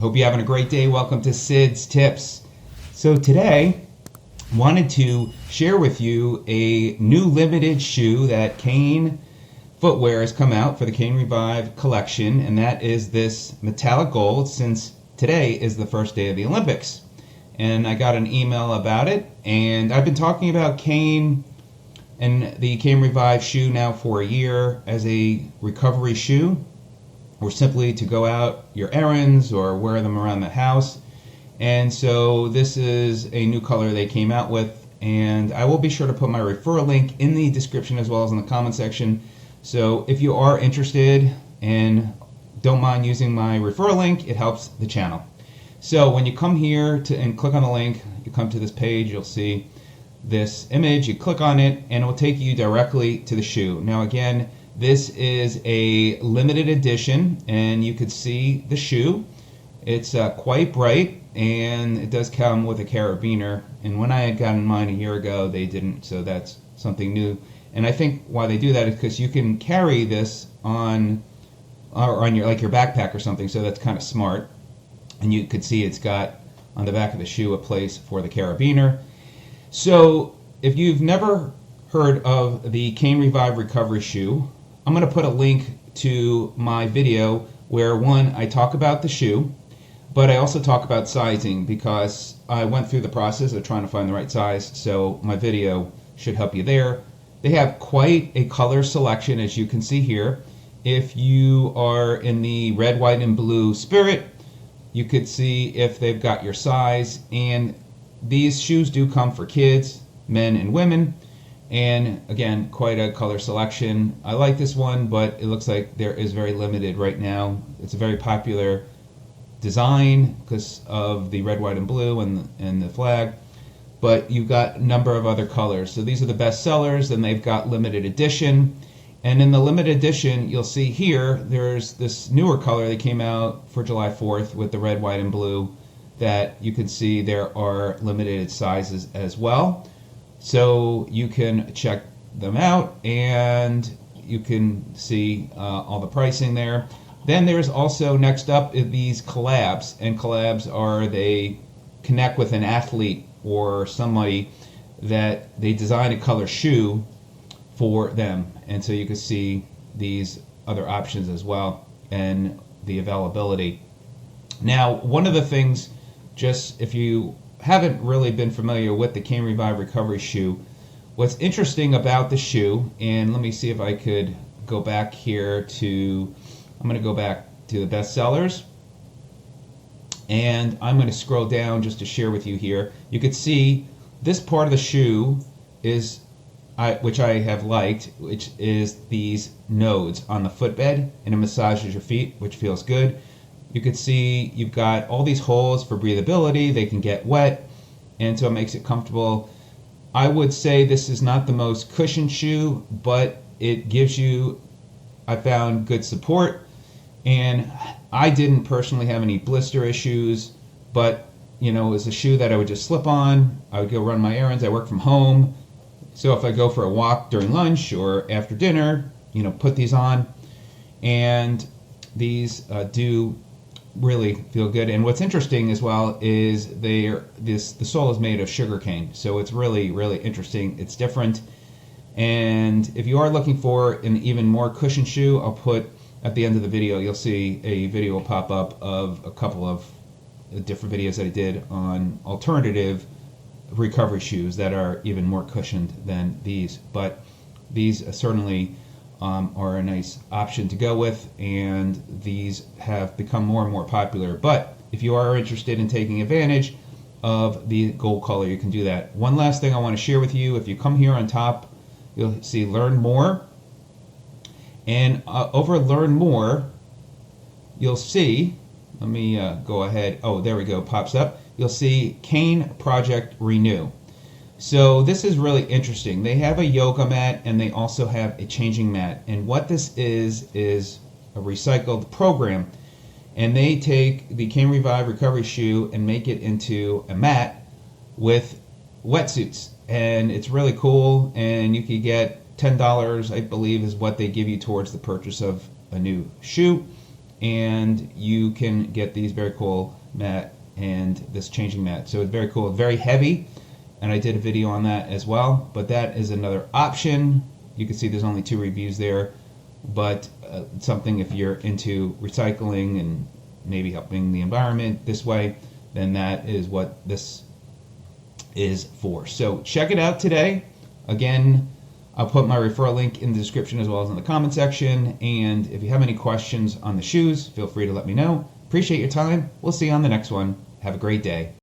Hope you're having a great day. Welcome to Sid's Tips. So today, wanted to share with you a new limited shoe that Kane Footwear has come out for the Kane Revive collection, and that is this metallic gold, since today is the first day of the Olympics. And I got an email about it, and I've been talking about Kane and the Kane Revive shoe now for a year as a recovery shoe, or simply to go out your errands or wear them around the house. And so this is a new color they came out with, and I will be sure to put my referral link in the description as well as in the comment section. So if you are interested and don't mind using my referral link, it helps the channel. So when you come here and click on the link, you come to this page, you'll see this image, you click on it, and it will take you directly to the shoe. Now again, this is a limited edition, and you could see the shoe. It's quite bright, and it does come with a carabiner. And when I had gotten mine a year ago, they didn't, so that's something new. And I think why they do that is because you can carry this on your backpack or something, so that's kind of smart. And you could see it's got on the back of the shoe a place for the carabiner. So if you've never heard of the Kane Revive recovery shoe, I'm going to put a link to my video where, one, I talk about the shoe, but I also talk about sizing, because I went through the process of trying to find the right size, so my video should help you there. They have quite a color selection, as you can see here. If you are in the red, white, and blue spirit, you could see if they've got your size. And these shoes do come for kids, men, and women. And again, quite a color selection. I like this one, but it looks like there is very limited right now. It's a very popular design because of the red, white, and blue and the flag. But you've got a number of other colors. So these are the best sellers, and they've got limited edition. And in the limited edition, you'll see here, there's this newer color that came out for July 4th with the red, white, and blue, that you can see there are limited sizes as well. So you can check them out, and you can see all the pricing there. Then there's also, next up, these collabs. And collabs are, they connect with an athlete or somebody that they design a color shoe for them. And so you can see these other options as well and the availability. Now, one of the things, just if you haven't really been familiar with the Kane Revive recovery shoe, what's interesting about the shoe, and let me see if I could go back here to, I'm going to go back to the best sellers, and I'm going to scroll down just to share with you here. You could see this part of the shoe is, which I have liked, which is these nodes on the footbed, and it massages your feet, which feels good. You could see you've got all these holes for breathability. They can get wet, and so it makes it comfortable. I would say this is not the most cushioned shoe, but it gives you, I found, good support. And I didn't personally have any blister issues, but you know, it was a shoe that I would just slip on. I would go run my errands. I work from home, so if I go for a walk during lunch or after dinner, you know, put these on, and these do really feel good. And what's interesting as well is the sole is made of sugarcane, so it's really, really interesting. It's different. And if you are looking for an even more cushioned shoe, I'll put at the end of the video, you'll see a video will pop up of a couple of different videos that I did on alternative recovery shoes that are even more cushioned than these. But these certainly are a nice option to go with, and these have become more and more popular. But if you are interested in taking advantage of the gold color, you can do that. One last thing I want to share with you, if you come here on top, you'll see Learn More. And over Learn More, you'll see, let me go ahead, oh, there we go, pops up. You'll see Kane Project Renew. So this is really interesting. They have a yoga mat, and they also have a changing mat. And what this is a recycled program. And they take the Kane Revive recovery shoe and make it into a mat with wetsuits. And it's really cool, and you could get $10, I believe, is what they give you towards the purchase of a new shoe. and you can get these very cool mat and this changing mat. So it's very cool, very heavy, and I did a video on that as well, but that is another option. You can see there's only 2 reviews there, but something if you're into recycling and maybe helping the environment this way, then that is what this is for. So check it out today. Again, I'll put my referral link in the description as well as in the comment section. And if you have any questions on the shoes, feel free to let me know. Appreciate your time. We'll see you on the next one. Have a great day.